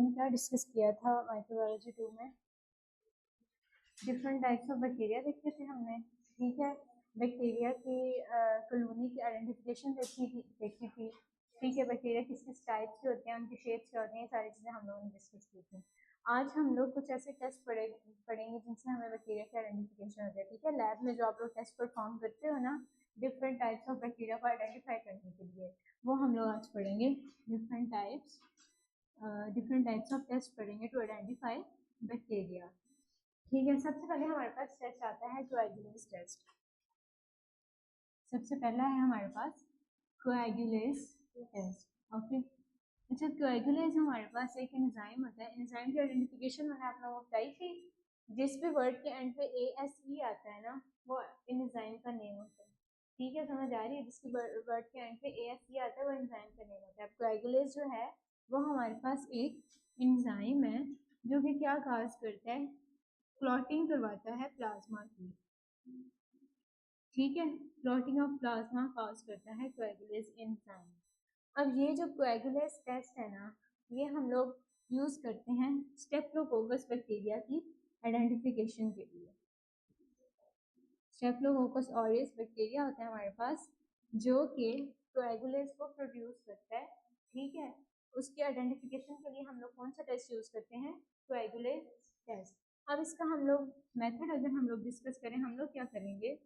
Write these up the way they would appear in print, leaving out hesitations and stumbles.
क्या डिस्कस किया था माइक्रोबायोलॉजी 2 में? डिफरेंट टाइप्स ऑफ बैक्टीरिया देखे थे हमने। ठीक है, बैक्टीरिया की कॉलोनी की आइडेंटिफिकेशन देखी थी। ठीक है, बैक्टीरिया किस किस टाइप के होते हैं, उनकी शेप्स क्या होती हैं, सारी चीज़ें हम लोगों ने डिस्कस की थी। आज हम लोग कुछ ऐसे टेस्ट पढ़ेंगे जिनसे हमें बैक्टीरिया की आइडेंटिफिकेशन होती है। ठीक है, लैब में जो आप लोग टेस्ट परफॉर्म करते हो ना, डिफरेंट टाइप्स ऑफ बैक्टीरिया को आइडेंटिफाई करने के लिए, वो हम लोग आज पढ़ेंगे। डिफरेंट टाइप्स ऑफ टेस्ट पढ़ेंगे टू आइडेंटिफाई बैक्टीरिया। ठीक है, सबसे पहले हमारे पास टेस्ट आता है कोएगुलेज टेस्ट। सबसे पहला है हमारे पास कोएगुलेज टेस्ट। ओके, अच्छा, कोएगुलेज हमारे पास एक एंजाइम होता है। एंजाइम की आइडेंटिफिकेशन मैंने आप लोगों को बताई थी। जिस भी वर्ड के एंड पे ASE आता है ना, वो एंजाइम का नेम होता है। ठीक है, समझ आ रही है? जिसकी वर्ड के एंड पे ASE आता है वो एंजाइम का नेम होता है। कोएगुलेज जो है वो हमारे पास एक एंजाइम है जो कि क्या काज करता है, क्लॉटिंग करवाता है प्लाज्मा की। ठीक है, क्लॉटिंग ऑफ प्लाज्मा काज करता है कोएगुलेज एंजाइम। अब ये जो कोएगुलेज टेस्ट है ना, ये हम लोग यूज करते हैं स्टेप्टोकोकस बैक्टीरिया की आइडेंटिफिकेशन के लिए। स्टेप्टोकोकस ऑरियस बैक्टीरिया होता है हमारे पास जो कि कोएगुलेज को प्रोड्यूस करता है। ठीक है, उसकी आइडेंटिफिकेशन के लिए हम लोग कौन सा टेस्ट यूज करते हैं? कोएगुलेज टेस्ट। अब इसका हम लोग मेथड अगर हम लोग डिस्कस करें, हम लोग क्या करेंगे,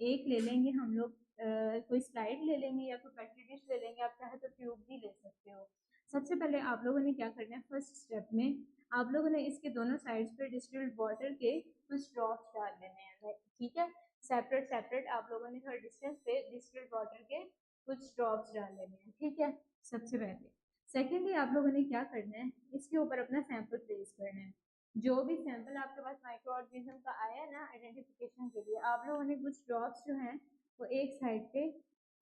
एक ले लेंगे हम लोग, कोई स्लाइड ले लेंगे या कोई पेट्री डिश ले लेंगे, आप चाहे तो ट्यूब भी ले सकते हो। सबसे पहले आप लोगों ने क्या करना है, फर्स्ट स्टेप में आप लोगों ने इसके दोनों साइड्स पे डिस्टिल्ड वाटर के कुछ ड्रॉप्स डाल लेने हैं। ठीक है, सेपरेट सेपरेट आप लोगों ने थोड़ा डिस्टेंस पे डिस्टिल्ड वाटर के कुछ ड्रॉप्स डाल लेने हैं। ठीक है, सबसे पहले। सेकेंडली आप लोगों ने क्या करना है, इसके ऊपर अपना सैंपल प्लेस करना है। जो भी सैंपल आपके पास माइक्रो ऑर्गेनिज्म का आया ना आइडेंटिफिकेशन के लिए, आप लोगों ने कुछ ड्रॉप्स जो हैं वो एक साइड पे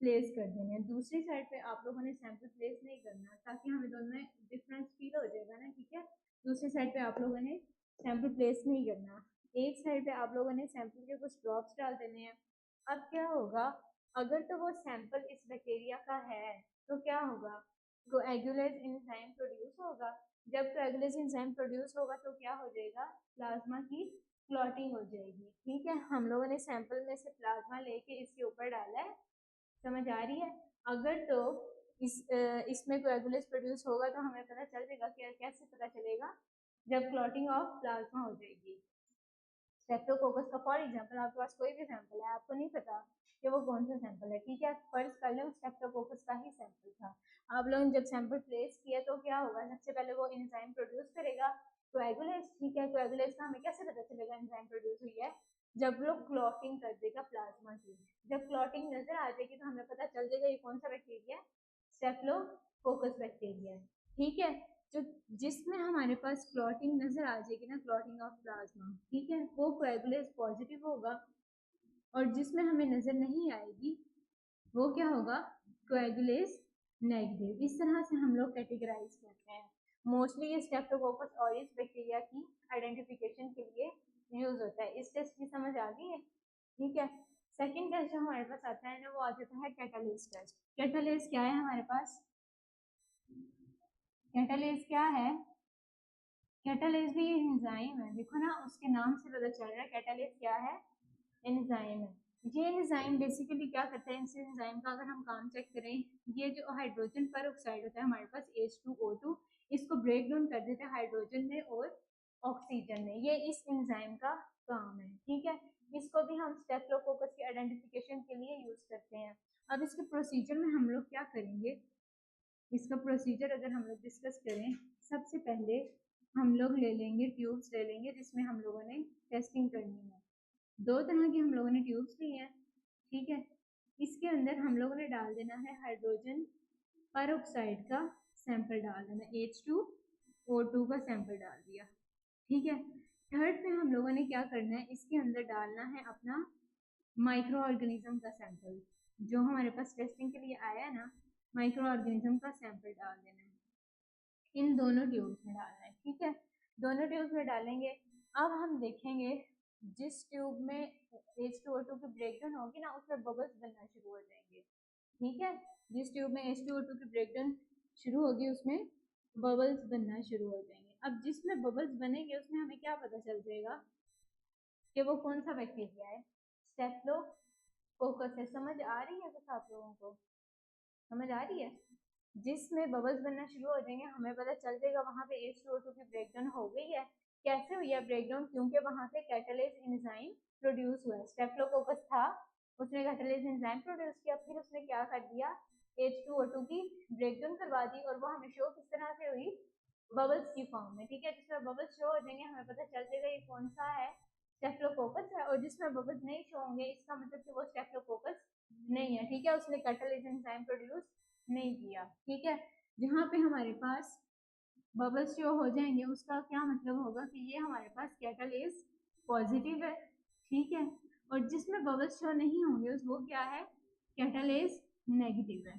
प्लेस कर देने हैं। दूसरी साइड पे आप लोगों ने सैंपल प्लेस नहीं करना, ताकि हमें दोनों में डिफरेंस फील हो जाएगा ना। ठीक है, दूसरी साइड पे आप लोगों ने सैंपल प्लेस नहीं करना, एक साइड पे आप लोगों ने सैंपल के कुछ ड्रॉप्स डाल देने हैं। अब क्या होगा, अगर तो वो सैंपल इस बैक्टीरिया का है तो क्या होगा, कोएगुलेज एंजाइम प्रोड्यूस होगा। जब कोएगुलेज एंजाइम प्रोड्यूस होगा तो क्या हो जाएगा, प्लाज्मा की क्लॉटिंग हो जाएगी। ठीक है, हम लोगों ने सैंपल में से प्लाज्मा लेके इसके ऊपर डाला है। समझ आ रही है? अगर तो इसमें कोएगुलेज प्रोड्यूस होगा तो हमें पता चल जाएगा कि कैसे पता चलेगा, जब क्लॉटिंग ऑफ प्लाज्मा हो जाएगी। स्टेप्टोकोकस का फॉर एग्जांपल आपके पास कोई भी सैंपल है, आपको नहीं पता कि वो कौन सा सैंपल है। ठीक है, फर्स्ट कर लो स्टेप्टोकोकस का ही सैंपल था। आप लोगों ने जब सैंपल प्लेस किया तो क्या होगा, सबसे पहले वो एंजाइम प्रोड्यूस करेगा कोएगुलेज। ठीक है, कोएगुलेज का हमें कैसे पता चलेगा एंजाइम प्रोड्यूस हुई है, जब लोग क्लॉटिंग कर देगा प्लाज्मा की। जब क्लॉटिंग नजर आ जाएगी तो हमें पता चल जाएगा ये कौन सा बैक्टीरिया है, स्टेप्टोकोकस बैक्टीरिया है। ठीक है, जो जिसमें हमारे पास क्लॉटिंग नजर आ जाएगी ना, क्लॉटिंग ऑफ प्लाज्मा, ठीक है, वो कोएगुलेज पॉजिटिव होगा। और जिसमें हमें नजर नहीं आएगी वो क्या होगा, कोएगुलेज नेगेटिव। इस तरह से हम लोग कैटेगराइज करते हैं। मोस्टली ये स्टेप्टोकोकस ऑरियस बैक्टीरिया की आइडेंटिफिकेशन के लिए यूज होता है। इस टेस्ट की समझ आ गई है? ठीक है, सेकेंड टेस्ट जो हमारे पास आता है ना, वो आ जाता है कैटालेज टेस्ट। कैटालेज क्या है हमारे पास, कैटालेज क्या है, कैटालेज भी एंजाइम है। देखो ना, उसके नाम से पता चल रहा है कैटालेज क्या है, एंजाइम है। ये एंजाइम बेसिकली क्या करता है, इस एंजाइम का अगर हम काम चेक करें, ये जो हाइड्रोजन पर ऑक्साइड होता है हमारे पास H2O2, इसको ब्रेक डाउन कर देता है हाइड्रोजन में और ऑक्सीजन में। ये इस एंजाइम का काम है। ठीक है, इसको भी हम स्टेप्टोकोकस की आइडेंटिफिकेशन के लिए यूज करते हैं। अब इसके प्रोसीजर में हम लोग क्या करेंगे, इसका प्रोसीजर अगर हम लोग डिस्कस करें, सबसे पहले हम लोग ले लेंगे ट्यूब्स ले लेंगे जिसमें हम लोगों ने टेस्टिंग करनी है। दो तरह की हम लोगों ने ट्यूब्स ली हैं। ठीक है, इसके अंदर हम लोगों ने डाल देना है हाइड्रोजन पर ऑक्साइड का सैंपल डाल देना, H2O2 का सैंपल डाल दिया। ठीक है, थर्ड में हम लोगों ने क्या करना है, इसके अंदर डालना है अपना माइक्रो ऑर्गेनिज्म का सैंपल, जो हमारे पास टेस्टिंग के लिए आया है ना, माइक्रो ऑर्गेनिज्म का सैंपल डाल देना है। इन दोनों ट्यूब्स में डालना है। ठीक है, दोनों ट्यूब्स में डालेंगे। अब हम देखेंगे जिस ट्यूब में H2O2 की ब्रेकडाउन होगी ना, उसमें बबल्स बनना शुरू हो जाएंगे। ठीक है, जिस ट्यूब में H2O2 की ब्रेकडाउन शुरू होगी उसमें बबल्स बनना शुरू हो जाएंगे। अब जिसमें बबल्स बनेंगे उसमें हमें क्या पता चल जाएगा कि वो कौन सा बैक्टीरिया है, स्टेफिलोकोकस है। समझ आ रही है कुछ आप लोगों को? समझ आ रही है? जिसमें बबल्स बनना शुरू हो जाएंगे हमें पता चल जाएगा वहां पे H2O2 की ब्रेकडाउन हो गई है। कैसे हुई है ब्रेकडाउन? क्योंकि वहां पे कैटालेज एंजाइम प्रोड्यूस हुआ है। स्टेफिलोकोकस था, उसने कैटालेज एंजाइम प्रोड्यूस किया, फिर उसने क्या कर दिया, H2O2 की ब्रेकडाउन करवा दी, और वो हमें शो किस तरह से हुई, बबल्स की फॉर्म में। ठीक है, जिसमें बबल्स शो हो जाएंगे हमें पता चल जाएगा ये कौन सा है, स्टेफिलोकोकस है। और जिसमें बबल्स नहीं शो होंगे इसका मतलब कि वो स्टेफिलोकोकस नहीं है। ठीक है, उसने कैटालेज एंजाइम प्रोड्यूस नहीं किया। ठीक है, जहाँ पे हमारे पास बबल्स शो हो जाएंगे उसका क्या मतलब होगा कि ये हमारे पास कैटालेज पॉजिटिव है। ठीक है, और जिसमें बबल्स शो नहीं होंगे वो क्या है, कैटालेज नेगेटिव है।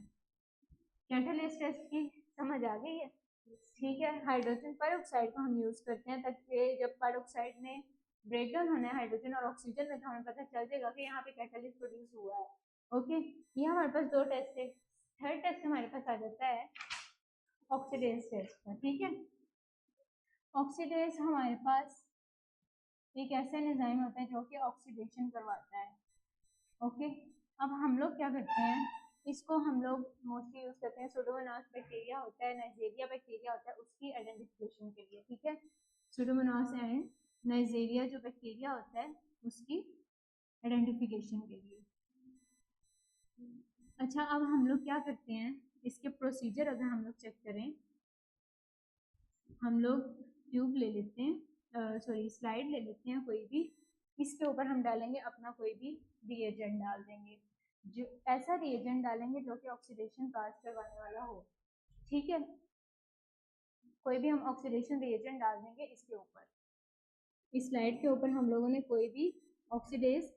कैटालेज टेस्ट की समझ आ गई है? ठीक है, हाइड्रोजन पेरोक्साइड को हम यूज करते हैं ताकि जब पेरोक्साइड में ब्रेकडाउन होना है हाइड्रोजन और ऑक्सीजन में तो हमें पता चल जाएगा कि यहाँ पे कैटालिस्ट प्रोड्यूस हुआ है। ओके, ये हमारे पास दो टेस्ट है। थर्ड टेस्ट हमारे पास आ जाता है ऑक्सीडेज टेस्ट का। ठीक है, ऑक्सीडेज हमारे पास एक ऐसा एंजाइम होता है जो कि ऑक्सीडेशन करवाता है। ओके, अब हम लोग क्या करते हैं, इसको हम लोग मोस्टली यूज करते हैं, सुडोमोनास बैक्टीरिया होता है, नाइजीरिया बैक्टीरिया होता है, उसकी आइडेंटिफिकेशन के लिए। ठीक है, सुडोमोनास एंड नाइजीरिया जो बैक्टीरिया होता है उसकी आइडेंटिफिकेशन के लिए। अच्छा, अब हम लोग क्या करते हैं, इसके प्रोसीजर अगर हम लोग चेक करें, हम लोग ट्यूब ले लेते हैं, सॉरी स्लाइड ले लेते हैं कोई भी, इसके ऊपर हम डालेंगे अपना कोई भी रिएजेंट डाल देंगे, जो ऐसा रिएजेंट डालेंगे जो कि ऑक्सीडेशन काज करवाने वाला हो। ठीक है, कोई भी हम ऑक्सीडेशन रिएजेंट डाल देंगे इसके ऊपर, इस स्लाइड के ऊपर हम लोगों ने कोई भी ऑक्सीडेज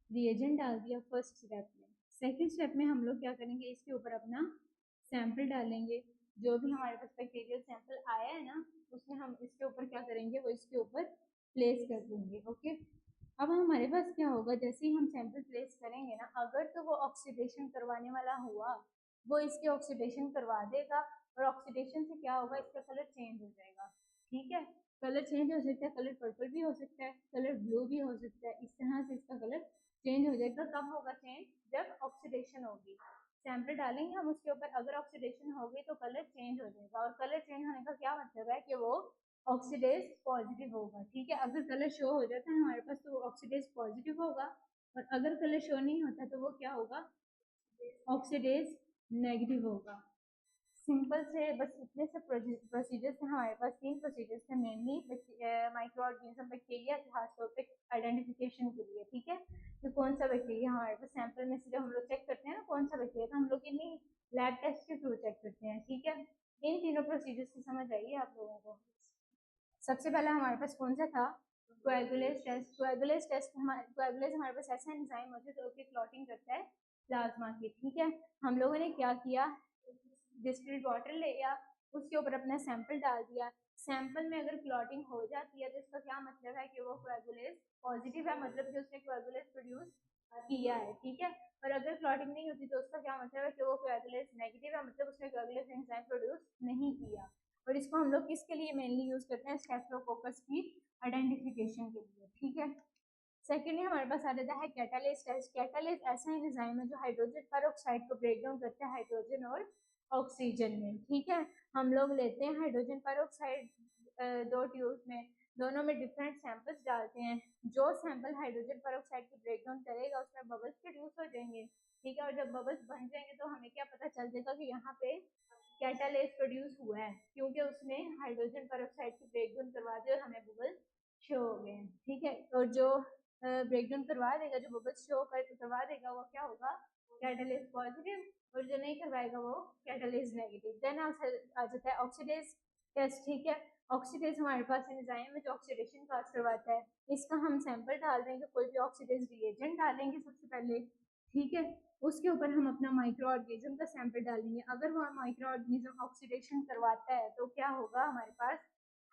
रिएजेंट डाल दिया फर्स्ट स्टेप में। सेकंड स्टेप में हम लोग क्या करेंगे, इसके ऊपर अपना सैंपल डालेंगे, जो भी हमारे पास बैक्टीरियल सैंपल आया है ना उसमें हम इसके ऊपर क्या करेंगे, वो इसके ऊपर प्लेस कर देंगे। ओके, अब हमारे पास क्या होगा, जैसे ही हम सैंपल प्लेस करेंगे ना, अगर तो वो ऑक्सीडेशन करवाने वाला हुआ वो इसके ऑक्सीडेशन करवा देगा, और ऑक्सीडेशन से क्या होगा, इसका कलर चेंज हो जाएगा। ठीक है, कलर चेंज हो सकता है, कलर पर्पल भी हो सकता है, कलर ब्लू भी हो सकता है, इस तरह से इसका कलर चेंज हो जाएगा। कब होगा चेंज, जब ऑक्सीडेशन होगी। सैंपल डालेंगे हम उसके ऊपर, अगर ऑक्सीडेशन हो गई तो कलर चेंज हो जाएगा, और कलर चेंज होने का क्या मतलब है कि वो ऑक्सीडेज पॉजिटिव होगा। ठीक है, अगर कलर शो हो जाता है हमारे पास तो वो ऑक्सीडेज पॉजिटिव होगा, और अगर कलर शो नहीं होता तो वो क्या होगा, ऑक्सीडेज नेगेटिव होगा। सिंपल से बस इतने से प्रोसीजर्स थे हमारे पास, 3 प्रोसीजर्स थे मेनली माइक्रो ऑर्गेनिज्म बैक्टीरिया के खासतौर पे आइडेंटिफिकेशन के लिए। ठीक है, तो कौन सा बैक्टीरिया हमारे पास सैंपल में से जब हम लोग चेक करते हैं ना कौन सा बैक्टीरिया, तो हम लोग इन्हीं लैब टेस्ट के थ्रू चेक करते हैं। ठीक है, इन तीनों प्रोसीजर्स की समझ आइए आप लोगों को। सबसे पहला हमारे पास कौन सा था, कोएगुलेज टेस्ट। कोएगुलेज टेस्ट कोएगुलेज हमारे पास ऐसा एंजाइम होता है जो कि क्लॉटिंग करता है प्लाज्मा की। ठीक है, हम लोगों ने क्या किया, डिस्टिल्ड वाटर लिया, उसके ऊपर अपना सैंपल डाल दिया, सैंपल में अगर क्लॉटिंग हो जाती है तो इसका क्या मतलब है कि वो कोएगुलेज पॉजिटिव है, मतलब कि उसने कोएगुलेज प्रोड्यूस किया है। ठीक है, और अगर क्लॉटिंग नहीं होती तो उसका क्या मतलब है कि वो कोएगुलेज नेगेटिव है, मतलब उसने कोएगुलेज एंजाइम प्रोड्यूस नहीं किया। और इसको हम लोग किसके लिए मेनली यूज करते हैं, स्टेफिलोकोकस की आइडेंटिफिकेशन के लिए। ठीक है, सेकेंडली हमारे पास आ जाता है कैटालेज टेस्ट। कैटालेज ऐसा एंजाइम है जो हाइड्रोजन पेरोक्साइड को ब्रेक डाउन करता है हाइड्रोजन और ऑक्सीजन में। ठीक है, हम लोग लेते हैं हाइड्रोजन पेरोक्साइड 2 ट्यूब में, दोनों में डिफरेंट सैंपल्स डालते हैं, जो सैंपल हाइड्रोजन पेरोक्साइड की ब्रेक डाउन करेगा उसमें बबल्स प्रोड्यूस हो जाएंगे। ठीक है, और जब बबल्स बन जाएंगे तो हमें क्या पता चल जाएगा कि यहाँ पे कैटालेज प्रोड्यूस हुआ है, क्योंकि उसने हाइड्रोजन पेरोक्साइड की ब्रेक डाउन करवा दी और हमें बबल्स शो हो गए। ठीक है, और जो ब्रेकडाउन करवा देगा, जो बबल्स शो करवा देगा वो क्या होगा, कैटालिस्ट पॉजिटिव, और जो नहीं करवाएगा वो कैटालिस्ट नेगेटिव। देन आ जाता है ऑक्सीडेज टेस्ट। ठीक है, ऑक्सीडेज हमारे पास एंजाइम है जो ऑक्सीडेशन काज करवाता है, इसका हम सैंपल डाल देंगे, कोई भी ऑक्सीडेज रिएजेंट डालेंगे सबसे पहले। ठीक है, उसके ऊपर हम अपना माइक्रो ऑर्गेनिज्म का सैंपल डालेंगे, अगर वो माइक्रो ऑर्गेनिज्म ऑक्सीडेशन करवाता है तो क्या होगा, हमारे पास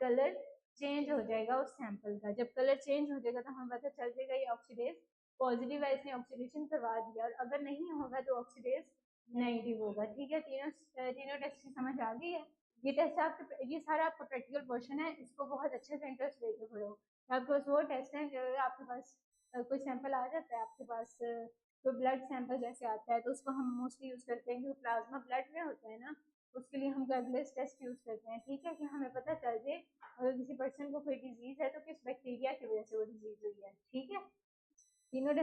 कलर चेंज हो जाएगा उस सैंपल का। जब कलर चेंज हो जाएगा तो हमें पता चल जाएगा ये ऑक्सीडेज पॉजिटिव है, इसने ऑक्सीडेशन करवा दिया, और अगर नहीं होगा तो ऑक्सीडेज नेगेटिव होगा। ठीक है, तीनों टेस्ट की समझ आ गई है। ये टेस्ट आपके, ये सारा आपका प्रैक्टिकल पोर्शन है, इसको बहुत अच्छे से इंटरेस्ट लेके पढ़ो। आपके पास वो टेस्ट है जो आपके पास कोई सैंपल आ जाता है, आपके पास कोई ब्लड सैंपल जैसे आता है, तो उसको हम मोस्टली यूज़ करते हैं, जो प्लाज्मा ब्लड में होता है ना, उसके लिए हम कोएगुलेस टेस्ट यूज़ करते हैं, ठीक है, कि हमें पता चल जाए अगर किसी पर्सन को कोई डिजीज़ है तो किस बैक्टीरिया की वजह से वो डिजीज़ हुई है, ठीक है। तीनों